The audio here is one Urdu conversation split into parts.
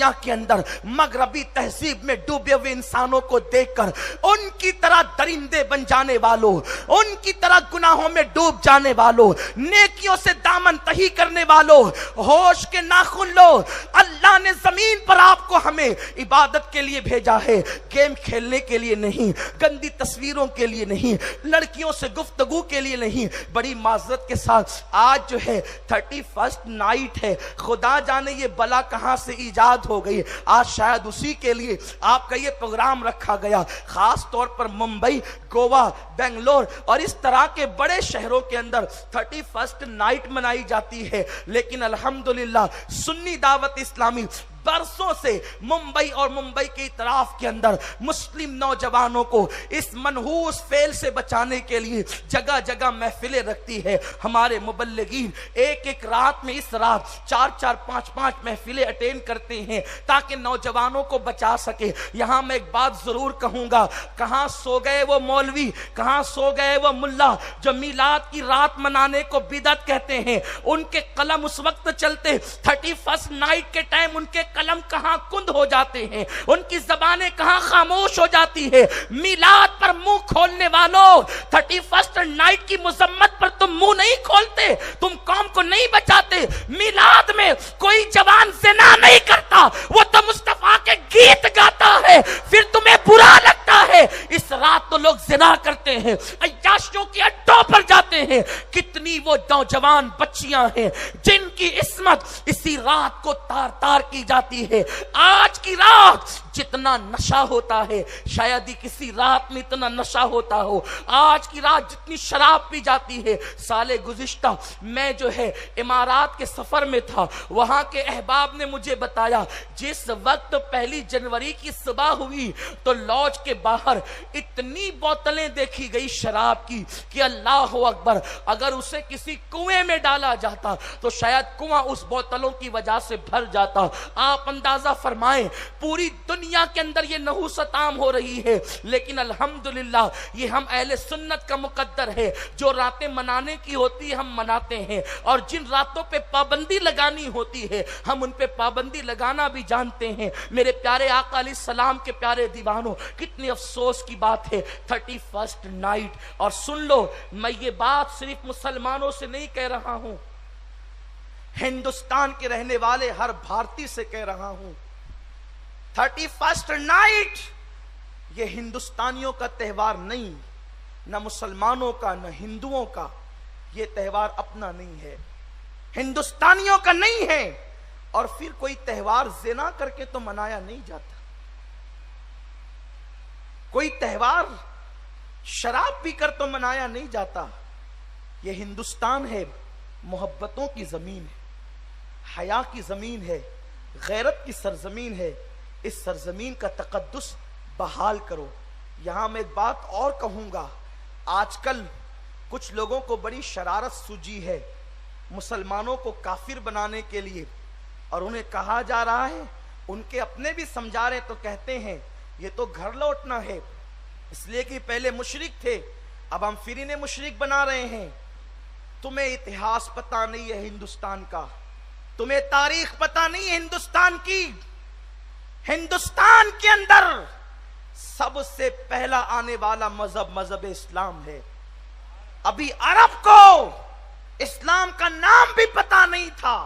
دنیا کے اندر مغربی تہذیب میں ڈوبے ہوئے انسانوں کو دیکھ کر ان کی طرح درندے بن جانے والوں، ان کی طرح گناہوں میں ڈوب جانے والوں، نیکیوں سے دامن تہی کرنے والوں، ہوش کے ناخن لو۔ اللہ نے زمین پر آپ کو ہمیں عبادت کے لیے بھیجا ہے، گیم کھیلنے کے لیے نہیں، گندی تصویروں کے لیے نہیں، لڑکیوں سے گفتگو کے لیے نہیں۔ بڑی معذرت کے ساتھ آج جو ہے 31 نائٹ ہے، خدا جانے یہ بلا کہاں سے ایجاد ہو گئی۔ آج شاید اسی کے لیے آپ کا یہ پروگرام رکھا گیا، خاص طور پر ممبئی، گوا، بنگلور اور اس طرح کے بڑے شہروں کے اندر 31 نائٹ منائی جاتی ہے۔ لیکن الحمدللہ سنی دعوت اسلامی برسوں سے ممبئی اور ممبئی کے اطراف کے اندر مسلم نوجوانوں کو اس منحوس فعل سے بچانے کے لیے جگہ جگہ محفلیں رکھتی ہے۔ ہمارے مبلغین ایک ایک رات میں اس رات 4 5 محفلیں اٹینڈ کرتے ہیں تاکہ نوجوانوں کو بچا سکے۔ یہاں میں ایک بات ضرور کہوں گا، کہاں سو گئے وہ مولوی، کہاں سو گئے وہ ملا جو میلاد کی رات منانے کو بدعت کہتے ہیں۔ ان کے قلم اس وقت چلتے 31 نائٹ کے ٹائم، ان کے قلم کہاں کند ہو جاتے ہیں، ان کی زبانیں کہاں خاموش ہو جاتی ہے۔ میلاد پر منہ کھولنے والوں، 31 نائٹ کی مذمت پر تم منہ نہیں کھولتے، تم قوم کو نہیں بچاتے۔ میلاد میں کوئی جوان زنا نہیں کرتا، وہ تو مصطفیٰ کے گیت گاتا ہے، پھر تمہیں برا لگتا ہے۔ اس رات تو لوگ زنا کرتے ہیں، عیاشیوں کے اڈوں پر جاتے ہیں۔ کتنی وہ نوجوان بچیاں ہیں جن کی عصمت اسی رات کو تار تار کی جاتی ہے۔ آج کی رات جتنا نشہ ہوتا ہے شاید ہی کسی رات میں اتنا نشہ ہوتا ہو۔ آج کی رات جتنی شراب پی جاتی ہے۔ سال گزشتہ میں جو ہے امارات کے سفر میں تھا، وہاں کے احباب نے مجھے بتایا جس وقت 1 جنوری کی صبح ہوئی تو لاج کے باہر اتنی بوتلیں دیکھی گئی شراب کی کہ اللہ اکبر، اگر اسے کسی کنویں میں ڈالا جاتا تو شاید کنواں اس بوتلوں کی وجہ سے بھر جاتا۔ آپ اندازہ فرمائیں پوری دنیا کے اندر یہ نحوست عام ہو رہی ہے، لیکن الحمدللہ یہ ہم اہل سنت کا مقدر ہے، جو راتیں منانے کی ہوتی ہے ہم مناتے ہیں، اور جن راتوں پہ پابندی لگانی ہوتی ہے ہم ان پہ پابندی لگانا بھی جانتے ہیں۔ میرے پیارے آقا علیہ السلام کے پیارے دیوانوں، کتنی افسوس کی بات ہے 31 نائٹ۔ اور سن لو، میں یہ بات صرف مسلمانوں سے نہیں کہہ رہا ہوں، ہندوستان کے رہنے والے ہر بھارتی سے کہہ رہا ہوں، 31 نائٹ یہ ہندوستانیوں کا تہوار نہیں، نہ مسلمانوں کا نہ ہندوؤں کا، یہ تہوار اپنا نہیں ہے، ہندوستانیوں کا نہیں ہے۔ اور پھر کوئی تہوار زنا کر کے تو منایا نہیں جاتا، کوئی تہوار شراب پی کر تو منایا نہیں جاتا۔ یہ ہندوستان ہے، محبتوں کی زمین ہے، حیا کی زمین ہے، غیرت کی سرزمین ہے۔ اس سرزمین کا تقدس بحال کرو۔ یہاں میں ایک بات اور کہوں گا، آج کل کچھ لوگوں کو بڑی شرارت سوجی ہے مسلمانوں کو کافر بنانے کے لیے، اور انہیں کہا جا رہا ہے، ان کے اپنے بھی سمجھا رہے تو کہتے ہیں یہ تو گھر لوٹنا ہے، اس لیے کہ پہلے مشرک تھے اب ہم پھر انہیں مشرک بنا رہے ہیں۔ تمہیں اتہاس پتہ نہیں ہے ہندوستان کا، تمہیں تاریخ پتہ نہیں ہے ہندوستان کی۔ ہندوستان کے اندر سب سے پہلا آنے والا مذہب اسلام ہے۔ ابھی عرب کو اسلام کا نام بھی پتہ نہیں تھا،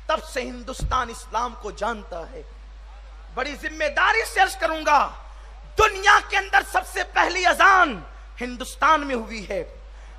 تب سے ہندوستان اسلام کو جانتا ہے۔ بڑی ذمہ داری سے عرض کروں گا، دنیا کے اندر سب سے پہلی اذان ہندوستان میں ہوئی ہے،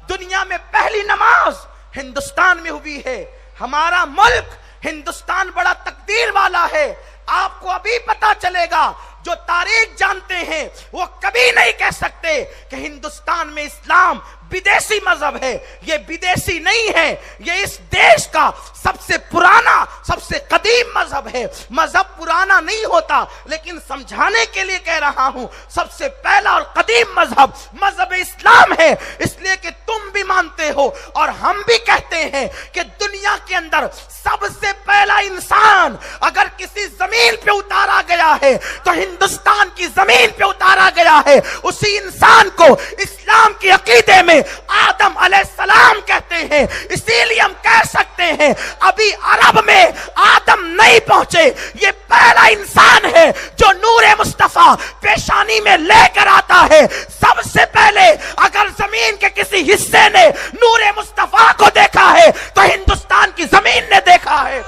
دنیا میں پہلی نماز ہندوستان میں ہوئی ہے۔ ہمارا ملک ہندوستان بڑا تقدیر والا ہے۔ آپ کو ابھی پتا چلے گا، جو تاریخ جانتے ہیں وہ کبھی نہیں کہہ سکتے کہ ہندوستان میں اسلام بدیسی مذہب ہے۔ یہ بدیسی نہیں ہے، یہ اس دیش کا سب سے پرانا سب سے قدیم مذہب ہے۔ مذہب پرانا نہیں ہوتا، لیکن سمجھانے کے لیے کہہ رہا ہوں، سب سے پہلا اور قدیم مذہب اسلام ہے۔ اس لیے کہ تم بھی مانتے ہو اور ہم بھی کہتے ہیں کہ دنیا کے اندر سب سے پہلا انسان اگر کسی زمین پہ اتارا گیا گیا ہے تو ہندوستان کی زمین پہ اتارا گیا ہے، اسی انسان کو اسلام کے عقیدے میں آدم علیہ السلام کہتے ہیں۔ اسی لیے ہم کہہ سکتے ہیں ابھی عرب میں آدم نہیں پہنچے، یہ پہلا انسان ہے جو نور مصطفیٰ پیشانی میں لے کر آتا ہے۔ سب سے پہلے اگر زمین کے کسی حصے نے نور مصطفیٰ کو دیکھا ہے تو ہندوستان کی زمین نے دیکھا ہے۔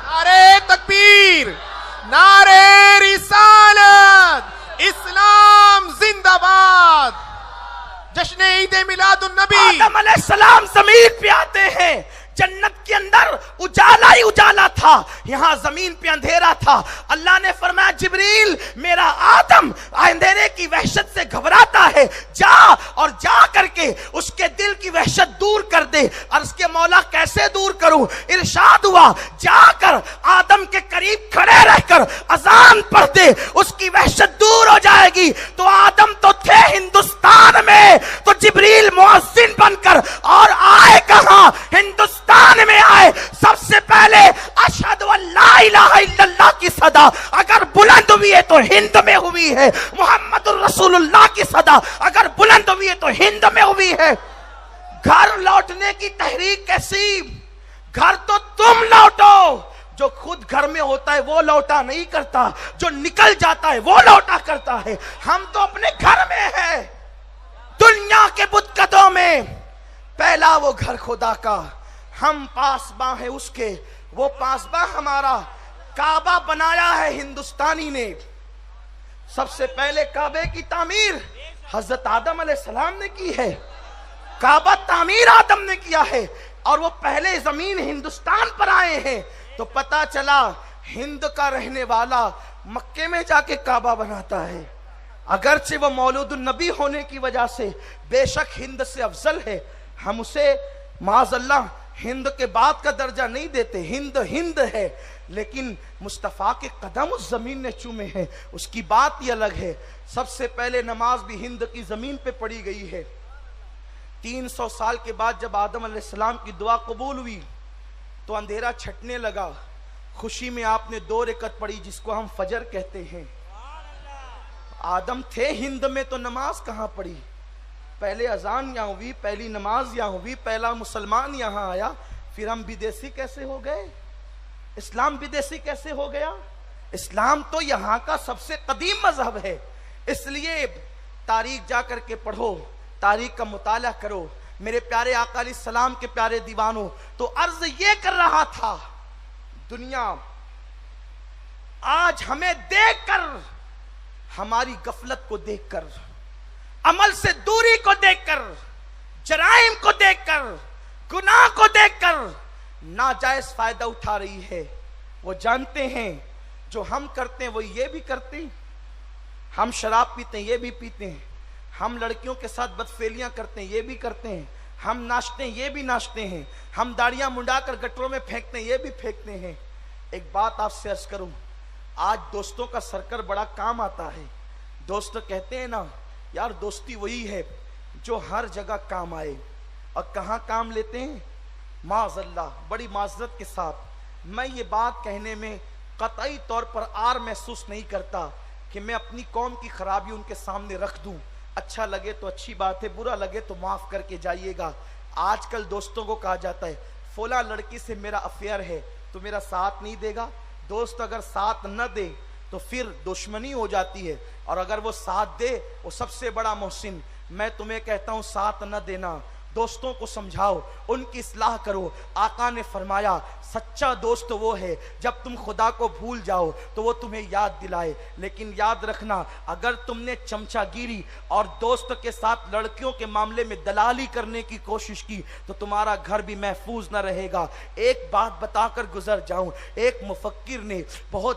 نعرہ تکبیر، نعرہ رسالت، اسلام زندہ باد، جشن عید میلاد النبی۔ آدم علیہ السلام زمین پہ آتے ہیں، جنت کے اندر اجالا ہی اجالا تھا، یہاں زمین پہ اندھیرا تھا۔ اللہ نے فرمایا جبریل میرا آدم اندھیرے کی وحشت سے گھبراتا ہے، جا اور جا کر کے اس کے دل کی وحشت دور کر دے۔ عرض کے مولا کیسے دور کروں؟ ارشاد ہوا جا کر آدم کے قریب کھڑے رہ کر اذان پڑھ دے، اس کی وحشت دور ہو جائے گی۔ تو آدم تو تھے ہندوستان میں، تو جبریل مؤذن بن کر اور آئے کہاں؟ ہندوستان میں آئے۔ سب سے پہلے اشہد ان لا الہ الا اللہ کی صدا اگر بلند ہوئی ہے تو ہند میں ہوئی ہے، محمد الرسول اللہ کی صدا اگر بلند ہوئی ہے تو ہند میں ہوئی ہے۔ گھر لوٹنے کی تحریک کیسی؟ گھر تو تم لوٹو، جو خود گھر میں ہوتا ہے وہ لوٹا نہیں کرتا، جو نکل جاتا ہے وہ لوٹا کرتا ہے۔ ہم تو اپنے گھر میں ہیں، دنیا کے بتکدوں میں پہلا وہ گھر خدا کا، ہم پاسباں ہیں اس کے، وہ پاسباں ہمارا۔ کعبہ بنایا ہے ہندوستانی نے، سب سے پہلے کعبے کی تعمیر حضرت آدم علیہ السلام نے کی ہے، کعبہ تعمیر آدم نے کیا ہے، اور وہ پہلے زمین ہندوستان پر آئے ہیں۔ تو پتا چلا ہند کا رہنے والا مکے میں جا کے کعبہ بناتا ہے، اگرچہ وہ مولود النبی ہونے کی وجہ سے بے شک ہند سے افضل ہے، ہم اسے معاذ اللہ ہند کے بعد کا درجہ نہیں دیتے، ہند ہند ہے، لیکن مصطفیٰ کے قدم اس زمین نے چومے ہیں، اس کی بات ہی الگ ہے۔ سب سے پہلے نماز بھی ہند کی زمین پہ پڑھی گئی ہے۔ 300 سال کے بعد جب آدم علیہ السلام کی دعا قبول ہوئی تو اندھیرا چھٹنے لگا، خوشی میں آپ نے 2 رکعت پڑھی جس کو ہم فجر کہتے ہیں۔ آدم تھے ہند میں تو نماز کہاں پڑھی؟ پہلے اذان یہاں ہوئی، پہلی نماز یہاں ہوئی، پہلا مسلمان یہاں آیا، پھر ہم بدیسی کیسے ہو گئے؟ اسلام بدیسی کیسے ہو گیا؟ اسلام تو یہاں کا سب سے قدیم مذہب ہے، اس لیے تاریخ جا کر کے پڑھو، تاریخ کا مطالعہ کرو۔ میرے پیارے آقا علیہ السلام کے پیارے دیوانوں، تو عرض یہ کر رہا تھا، دنیا آج ہمیں دیکھ کر، ہماری غفلت کو دیکھ کر، عمل سے دوری کو دیکھ کر، جرائم کو دیکھ کر، گناہ کو دیکھ کر ناجائز فائدہ اٹھا رہی ہے۔ وہ جانتے ہیں جو ہم کرتے ہیں وہ یہ بھی کرتے ہیں، ہم شراب پیتے ہیں یہ بھی پیتے ہیں، ہم لڑکیوں کے ساتھ بدفعلیاں کرتے ہیں یہ بھی کرتے ہیں، ہم ناچتے ہیں یہ بھی ناچتے ہیں، ہم داڑیاں منڈا کر گٹروں میں پھینکتے ہیں یہ بھی پھینکتے ہیں۔ ایک بات آپ سے عرض کروں، آج دوستوں کا سرکر بڑا کام آتا ہے۔ دوست کہتے ہیں نا یار دوستی وہی ہے جو ہر جگہ کام آئے، اور کہاں کام لیتے ہیں؟ معاذ اللہ، بڑی معذرت کے ساتھ میں یہ بات کہنے میں قطعی طور پر آر محسوس نہیں کرتا کہ میں اپنی قوم کی خرابی ان کے سامنے رکھ دوں۔ اچھا لگے تو اچھی بات ہے، برا لگے تو معاف کر کے جائیے گا۔ آج کل دوستوں کو کہا جاتا ہے فلاں لڑکی سے میرا افیئر ہے تو میرا ساتھ نہیں دے گا۔ دوست اگر ساتھ نہ دے تو پھر دشمنی ہو جاتی ہے، اور اگر وہ ساتھ دے وہ سب سے بڑا محسن۔ میں تمہیں کہتا ہوں ساتھ نہ دینا، دوستوں کو سمجھاؤ، ان کی اصلاح کرو۔ آقا نے فرمایا سچا دوست وہ ہے جب تم خدا کو بھول جاؤ تو وہ تمہیں یاد دلائے، لیکن یاد رکھنا اگر تم نے چمچہ گیری اور دوست کے ساتھ لڑکیوں کے معاملے میں دلالی کرنے کی کوشش کی تو تمہارا گھر بھی محفوظ نہ رہے گا۔ ایک بات بتا کر گزر جاؤں، ایک مفکر نے بہت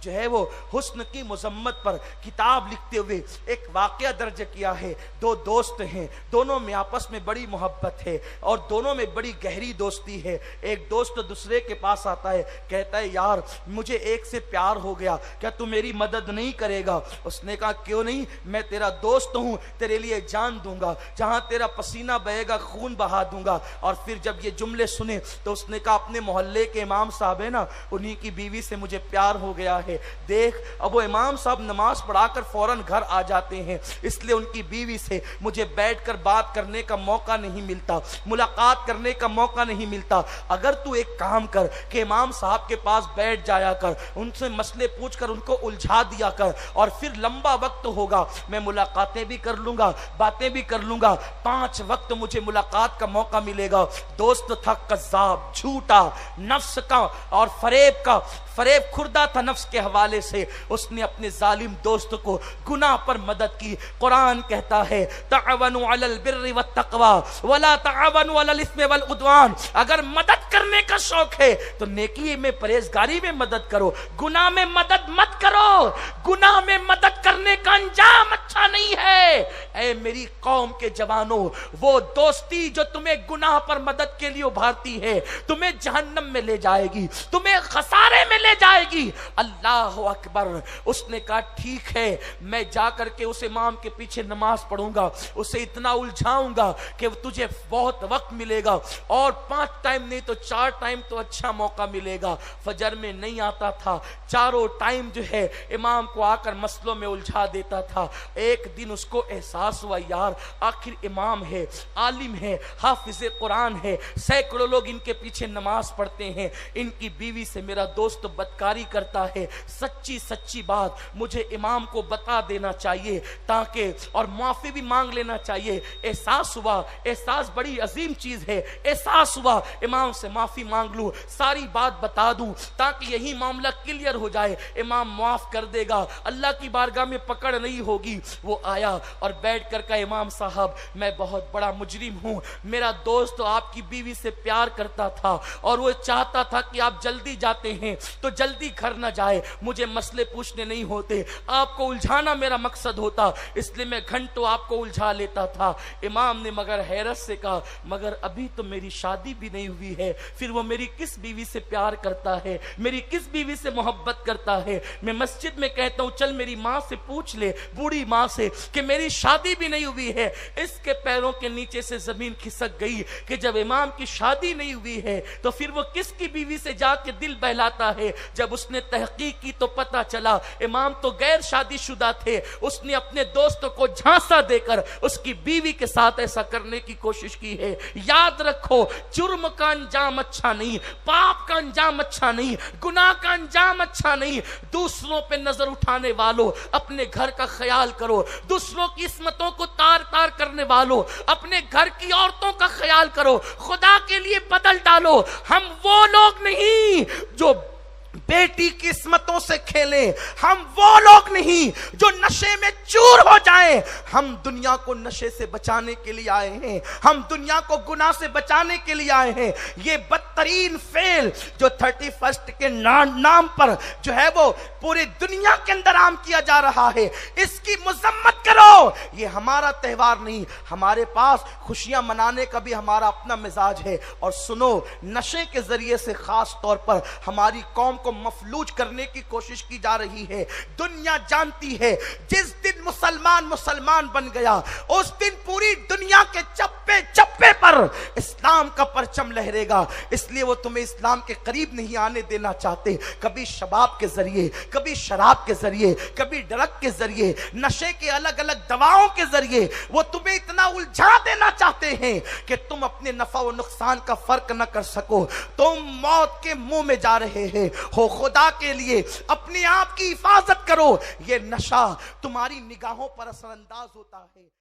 جو ہے وہ حسن کی مذمت پر کتاب لکھتے ہوئے ایک واقعہ درج کیا ہے۔ 2 دوست ہیں، دونوں میں آپس میں بڑی محبت ہے اور دونوں میں بڑی گہری دوستی ہے. ایک دوست دوسرے کے پاس آتا ہے, کہتا ہے یار مجھے ایک سے پیار ہو گیا, کیا تو میری مدد نہیں کرے گا؟ اس نے کہا کیوں نہیں, میں تیرا دوست ہوں, تیرے لیے جان دوں گا, جہاں تیرا پسینہ بہے گا خون بہا دوں گا. اور پھر جب یہ جملے سنے تو اس نے کہا اپنے محلے کے امام صاحب ہے نا, انہی کی بیوی سے مجھے پیار ہو گیا ہے. دیکھ اب وہ امام صاحب نماز پڑھا کر فوراً گھر آ جاتے ہیں, اس لیے ان کی بیوی سے مجھے بیٹھ کر بات کرنے کا موقع نہیں ملتا, ملاقات کرنے کا موقع نہیں ملتا. اگر تو ایک کام کر کہ امام صاحب کے پاس بیٹھ جایا کر, ان سے مسئلے پوچھ کر ان کو الجھا دیا کر, اور پھر لمبا وقت ہوگا, میں ملاقاتیں بھی کر لوں گا, باتیں بھی کر لوں گا, 5 وقت مجھے ملاقات کا موقع ملے گا. دوست تھا قذاب, جھوٹا, نفس کا اور فریب خوردہ تھا نفس کے حوالے سے. اس نے اپنے ظالم دوست کو گناہ پر مدد کی. قرآن کہتا ہے تعاونوا علی البر والتقوی ولا تعاونوا علی الاثم والعدوان. اگر مدد کرنے کا شوق ہے تو نیکی میں پرہیزگاری میں مدد کرو, گناہ میں مدد مت کرو. گناہ میں مدد کرنے کا انجام اچھا نہیں ہے. اے میری قوم کے جوانوں, وہ دوستی جو تمہیں گناہ پر مدد کے لیے ابھارتی ہے تمہیں جہنم میں لے جائے گی, تمہیں خسارے میں لے جائے گی. اللہ اکبر. اس نے کہا ٹھیک ہے, میں جا کر کے اس امام کے پیچھے نماز پڑھوں گا, اسے اتنا الجھاؤں گا کہ تجھے بہت وقت ملے گا, اور 5 ٹائم نہیں تو 4 ٹائم تو اچھا موقع ملے گا. فجر میں نہیں آتا تھا, چاروں ٹائم جو ہے امام کو آ کر مسئلوں میں الجھا دیتا تھا. ایک دن اس کو احساس ہوا یار آخر امام ہے, عالم ہے, حافظ قرآن ہے, سینکڑوں لوگ ان کے پیچھے نماز پڑھتے ہیں, ان کی بیوی سے میرا دوست بدکاری کرتا ہے, سچی بات مجھے امام کو بتا دینا چاہیے تاکہ, اور معافی بھی مانگ لینا چاہیے. احساس ہوا, احساس بڑی عظیم چیز ہے, احساس ہوا امام سے معافی مانگ لوں, ساری بات بتا دوں تاکہ یہی معاملہ کلیئر ہو جائے, امام معاف کر دے گا, اللہ کی بارگاہ میں پکڑ نہیں ہوگی. وہ آیا اور بیٹھ کر کہا امام صاحب میں بہت بڑا مجرم ہوں, میرا دوست آپ کی بیوی سے پیار کرتا تھا اور وہ چاہتا تھا کہ آپ جلدی جاتے ہیں تو جلدی گھر نہ جائے, مجھے مسئلے پوچھنے نہیں ہوتے, آپ کو الجھانا میرا مقصد ہوتا, اس لیے میں گھنٹوں آپ کو الجھا لیتا تھا. امام نے مگر حیرت سے کہا مگر ابھی تو میری شادی بھی نہیں ہوئی ہے, پھر وہ میری کس بیوی سے پیار کرتا ہے, میری کس بیوی سے محبت کرتا ہے؟ میں مسجد میں کہتا ہوں چل میری ماں سے پوچھ لے, بوڑھی ماں سے, کہ میری شادی بھی نہیں ہوئی ہے. اس کے پیروں کے نیچے سے زمین کھسک گئی کہ جب امام کی شادی نہیں ہوئی ہے تو پھر وہ کس کی بیوی سے جا کے دل بہلاتا ہے؟ جب اس نے تحقیق کی تو پتا چلا امام تو غیر شادی شدہ تھے, اس نے اپنے دوست کو جھانسا دے کر اس کی بیوی کے ساتھ ایسا کرنے کی کوشش کی ہے. یاد رکھو جرم کا انجام اچھا نہیں, پاپ کا انجام اچھا نہیں, گناہ کا انجام اچھا نہیں. دوسروں پہ نظر اٹھانے والوں اپنے گھر کا خیال کرو, دوسروں کی عصمتوں کو تار تار کرنے والوں اپنے گھر کی عورتوں کا خیال کرو, خدا کے لیے بدل ڈالو. ہم وہ لوگ نہیں جو بیٹی کی عصمتوں سے کھیلیں, ہم وہ لوگ نہیں جو نشے میں چور ہو جائیں. ہم دنیا کو نشے سے بچانے کے لیے آئے ہیں, ہم دنیا کو گناہ سے بچانے کے لیے آئے ہیں. یہ بدترین فعل جو 31 کے نام پر جو ہے وہ پوری دنیا کے اندر عام کیا جا رہا ہے, اس کی مذمت کرو. یہ ہمارا تہوار نہیں, ہمارے پاس خوشیاں منانے کا بھی ہمارا اپنا مزاج ہے. اور سنو, نشے کے ذریعے سے خاص طور پر ہماری قوم کو مفلوج کرنے کی کوشش کی جا رہی ہے. دنیا جانتی ہے جس دن مسلمان بن گیا اس دن پوری دنیا کے چپے چپے پر اسلام کا پرچم لہرے گا. اس لیے وہ تمہیں اسلام کے قریب نہیں آنے دینا چاہتے. کبھی شباب کے ذریعے, کبھی شراب کے ذریعے, کبھی ڈرگ کے ذریعے, نشے کے الگ الگ دواؤں کے ذریعے وہ تمہیں اتنا الجھا دینا چاہتے ہیں کہ تم اپنے نفع و نقصان کا فرق نہ کر سکو. تم موت کے منہ میں جا رہے ہیں. ہو خدا کے لیے اپنے آپ کی حفاظت کرو. یہ نشہ تمہاری نگاہوں پر اثر انداز ہوتا ہے.